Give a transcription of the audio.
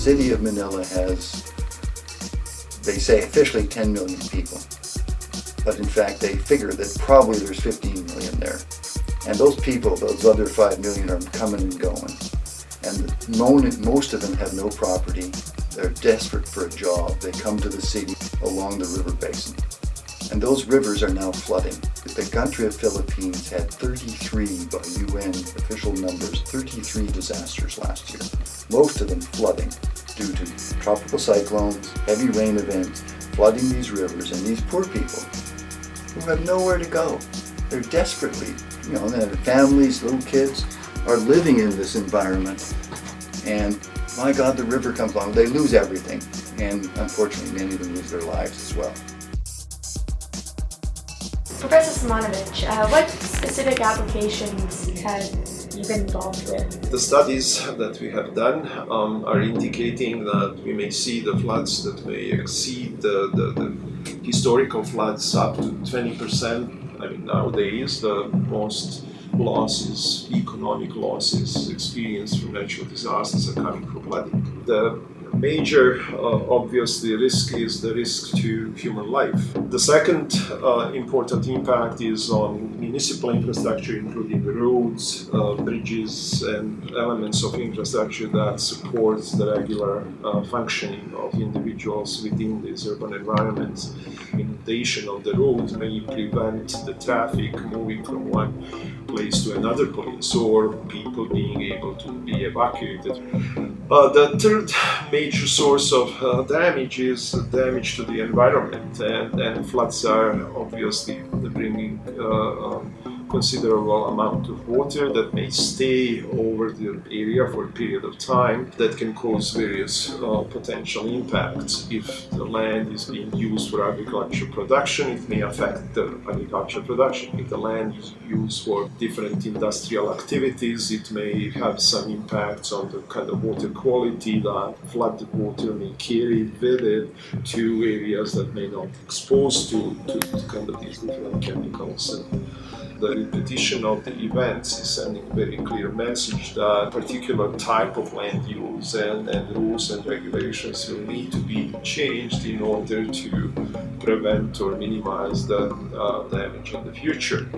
city of Manila has, they say officially 10 million people, but in fact they figure that probably there's 15 million there. And those people, those other 5 million, are coming and going. And most of them have no property. They're desperate for a job. They come to the city along the river basin. And those rivers are now flooding. The country of Philippines had 33, by UN official numbers, 33 disasters last year. Most of them flooding due to tropical cyclones, heavy rain events, flooding these rivers, and these poor people who have nowhere to go. They're desperately, their families, little kids, are living in this environment. And my God, the river comes along, they lose everything. And unfortunately, many of them lose their lives as well. Professor Simonovic, what specific applications have you been involved with? The studies that we have done are indicating that we may see the floods that may exceed the historical floods up to 20%. I mean, nowadays the most losses, economic losses experienced from natural disasters are coming from flooding. The major, obviously, risk is the risk to human life. The second important impact is on municipal infrastructure, including roads, bridges, and elements of infrastructure that supports the regular functioning of individuals within these urban environments. Inundation of the roads may prevent the traffic moving from one place to another place, or people being able to be evacuated. The third major source of damage is damage to the environment, and floods are obviously bringing considerable amount of water that may stay over the area for a period of time that can cause various potential impacts. If the land is being used for agricultural production, it may affect the agricultural production. If the land is used for different industrial activities, it may have some impacts on the kind of water quality that flooded water may carry with it to areas that may not be exposed to kind of these different chemicals. And the repetition of the events is sending a very clear message that a particular type of land use and rules and regulations will need to be changed in order to prevent or minimize the damage in the future.